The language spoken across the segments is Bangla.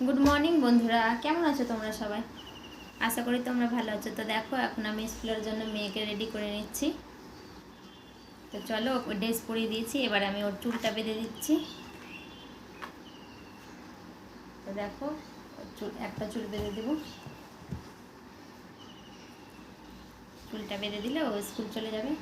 গুড মর্নিং বন্ধুরা, কেমন আছো তোমরা সবাই? আশা করি তোমরা ভালো আছো। তো দেখো, এখন আমি স্কুলের জন্য মেয়েকে রেডি করে নিচ্ছি। তো চলো, ড্রেস পরিয়ে দিয়েছি, এবার আমি ওর চুলটা বেঁধে দিচ্ছি। তো দেখো, একটা চুল বেঁধে দেবো। চুলটা বেঁধে দিলে ও স্কুল চলে যাবে।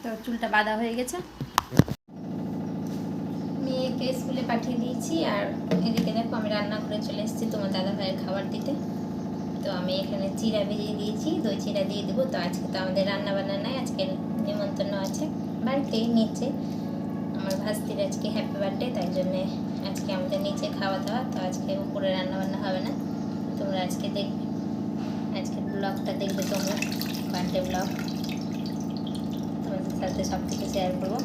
তো চুলটা বাঁধা হয়ে গেছে। মেয়েকে স্কুলে পাঠিয়ে দিয়েছি, আর এদিকে দেখো আমি রান্না করে চলে এসেছি তোমার দাদা ভাইয়ের খাবার দিতে। তো আমি এখানে চিড়া ভিজিয়ে দিয়েছি, দই চিড়া দিয়ে দেবো। তো আজকে তো আমাদের রান্না বান্না নাই, আজকে নিমন্ত্রণ আছে বাড়িতেই নিচে। আমার ভাস্তির আজকে হ্যাপি বার্থডে, তাই জন্যে আজকে আমাদের নিচে খাওয়া দাওয়া। তো আজকে উপরে রান্না বান্না হবে না। তোমরা আজকে দেখবে, আজকের ব্লগটা দেখবে তোমরা, বার্থডে ব্লগ তোমাদের সাথে সব কিছু শেয়ার করবো।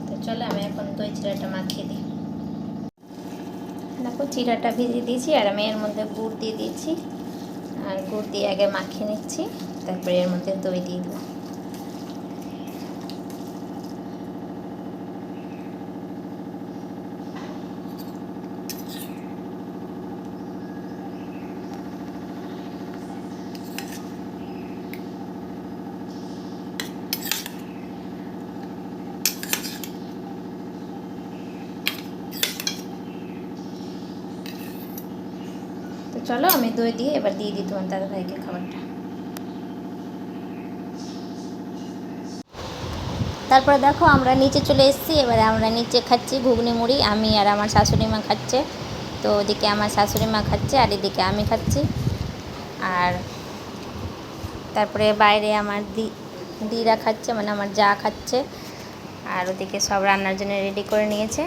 তো চলো, আমি এখন দই চিড়াটা মাখিয়ে দিই। দেখো, চিড়াটা ভিজিয়ে দিয়েছি, আর আমি এর মধ্যে গুড় দিয়ে দিয়েছি। আর গুড় দিয়ে আগে মাখিয়ে নিচ্ছি, তারপরে এর মধ্যে দই দিয়ে দেবো। তো চলো, আমি দই দিয়ে এবার দিয়ে দিই তোমার দাদা ভাইকে খাবারটা। তারপরে দেখো, আমরা নিচে চলে এসেছি। এবারে আমরা নিচে খাচ্ছি ঘুগনি মুড়ি, আমি আর আমার শাশুড়ি মা খাচ্ছে। তো ওদিকে আমার শাশুড়ি মা খাচ্ছে, আর এদিকে আমি খাচ্ছি। আর তারপরে বাইরে আমার দিরা খাচ্ছে, মানে আমার যা খাচ্ছে। আর ওদিকে সব রান্নার জন্য রেডি করে নিয়েছে।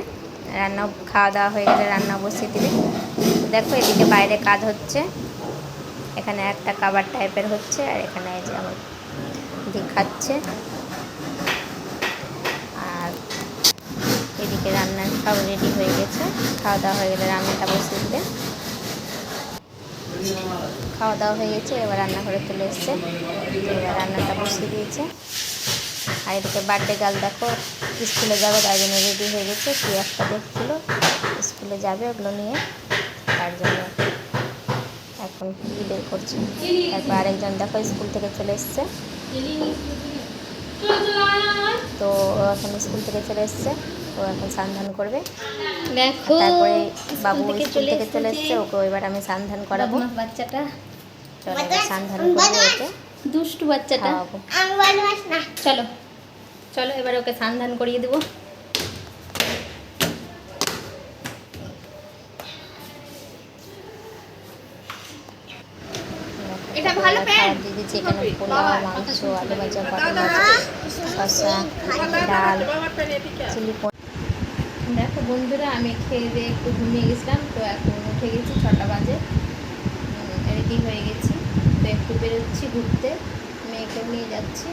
রান্না খাওয়া দাওয়া হয়ে গেলে রান্না বসিয়ে দিবে। দেখো, এদিকে বাইরে কাজ হচ্ছে, এখানে একটা কাবার টাইপের হচ্ছে, আর এখানে এই যে আমার দিদি খাচ্ছে। আর এদিকে রান্না সব রেডি হয়ে গেছে, খাওয়া দাওয়া হয়ে গেলে রান্নাটা বসিয়ে দিবে। খাওয়া দাওয়া হয়ে গেছে, এবার রান্নাঘরে চলে এসছে, এবার রান্নাটা বসিয়ে দিয়েছে। আর এদিকে বার্থডে গার্ল দেখো স্কুলে যাবে, তাই জন্য রেডি হয়ে গেছে। কি একটা দেখছিল, স্কুলে যাবে ওগুলো নিয়ে, তার জন্য এখন কি বের করছে। তারপর আরেকজন দেখো স্কুল থেকে চলে এসছে। তো ও এখন স্কুল থেকে চলে এসছে, ও এখন স্নান করবে। দেখো, তারপরে বাবু স্কুল থেকে চলে এসছে, ওকে এবার আমি স্নান করাবো। বাচ্চাটা চলো স্নান করবো, ওকে দুষ্টু বাচ্চাটা। চলো চলো, এবার ওকে স্নান করিয়ে দেবো। এটা ভালো খাবার দিয়ে দিচ্ছি। এখানে পোলাও, মাংস, আলু ভাজা, পটল ভাজা, শসা, ডাল, চিলি পনির। দেখো বন্ধুরা, আমি খেয়ে দিয়ে একটু ঘুমিয়ে গেছিলাম। তো এখন উঠে গেছি, 6টা বাজে, রেডি হয়ে গেছি। তো একটু বেরোচ্ছি ঘুরতে, মেয়েকে নিয়ে যাচ্ছি।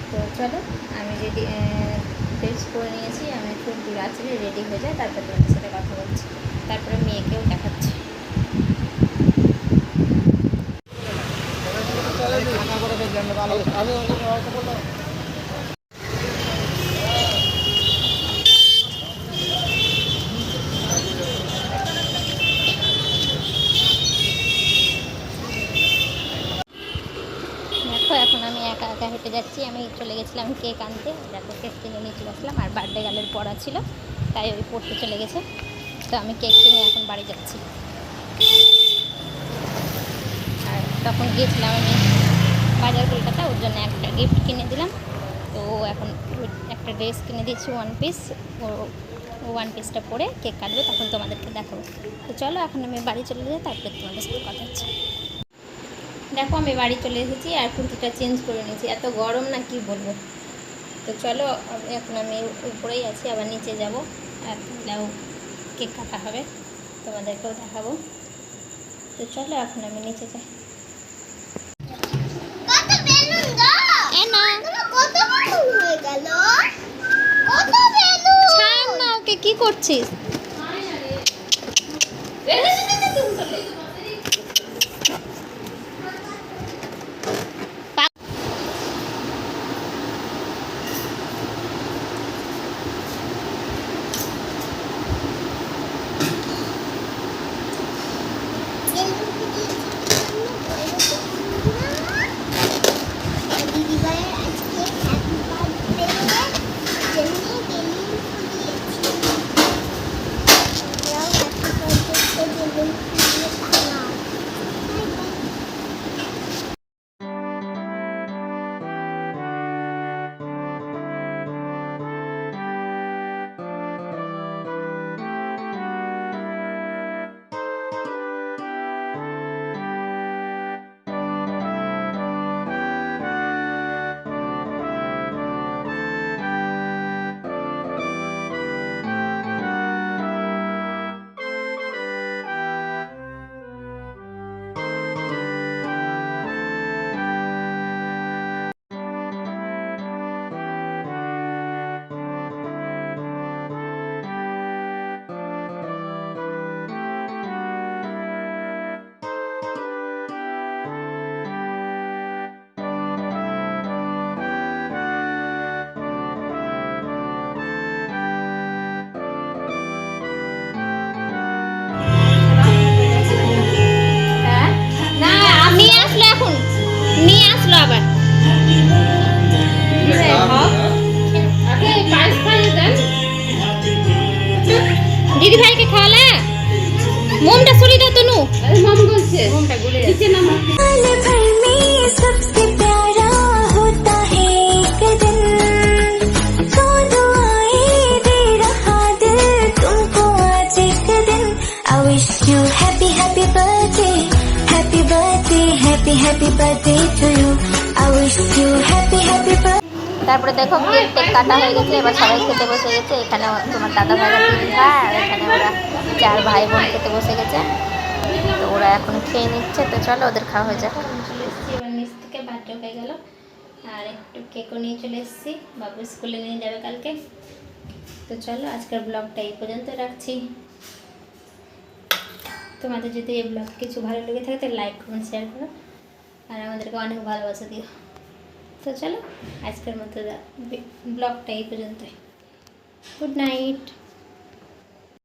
তো চলো, আমি ড্রেস করে নিয়েছি, আমি একটু রাত্রে রেডি হয়ে যাই, তারপরে তোমাদের সাথে কথা বলছি। তারপরে মেয়েকেও দেখাচ্ছি। দেখো, এখন আমি একা একা হেঁটে যাচ্ছি। আমি চলে গেছিলাম কেক আনতে, দেখো কেক কিনে নিয়ে চলে আসলাম। আর বার্থডে গার্লের পড়া ছিল, তাই ওই পড়তে চলে গেছে। তো আমি কেক কিনে এখন বাড়ি যাচ্ছি। আর তখন গিয়েছিলাম আমি বাজার কলকাতা, ওর জন্য একটা গিফট কিনে দিলাম। তো এখন একটা ড্রেস কিনে দিয়েছি 1 পিস। ও 1 পিসটা পরে কেক কাটবে, তখন তোমাদেরকে দেখাবো। তো চলো, এখন আমি বাড়ি চলে যাই, তারপরে তোমাদের সাথে কথা হচ্ছে। দেখো, আমি বাড়ি চলে এসেছি, আর কুর্তিটা চেঞ্জ করে নিয়েছি, এত গরম না কি বলবো। তো চলো, এখন আমি উপরেই আছি, আবার নিচে যাব, আর কেক কাটা হবে, তোমাদেরকেও দেখাবো। তো চলো, এখন আমি নিচে যাই। করছিস? নিয়ে আসলো এখন, নিয়ে আসলো আবার। দিদি ভাইকে খাওয়ালা? মোমটা সরি দাও তনু। মোম বলছে মোমটা গুলে নিচে নামা। सबसे प्यारा होता है एक दिन, तो दुआएं दे रहा दिल तुमको आज एक दिन। I wish you happy happy birthday, happy birthday, happy happy birthday to you. I wish you happy happy birthday. তারপরে দেখো কেক টেক কাটা হয়ে গেছে, এবার সবাই খেতে বসে গেছে। এখানে তোমার দাদা ভাইরা 3 ভাই, আর এখানে ওরা 4 ভাই বোন খেতে বসে গেছে। তো ওরা এখন খেয়ে নিচ্ছে, তো চলো ওদের খাওয়া হয়ে যাক। চলে এসেছি এবার নিচ থেকে, বার্থডে হয়ে গেল, আর একটু কেকও নিয়ে চলে এসেছি, বাবু স্কুলে নিয়ে যাবে কালকে। তো চলো আজকের ব্লগটা এই পর্যন্ত রাখছি। তোমাদের যদি এই ব্লগ কিছু ভালো লেগে থাকে তাহলে লাইক কমেন্ট শেয়ার করো, আর আমাদেরকে অনেক ভালোবাসা দিও। তো চলো আজকের মতো ব্লগটা এই পর্যন্তই। Good night.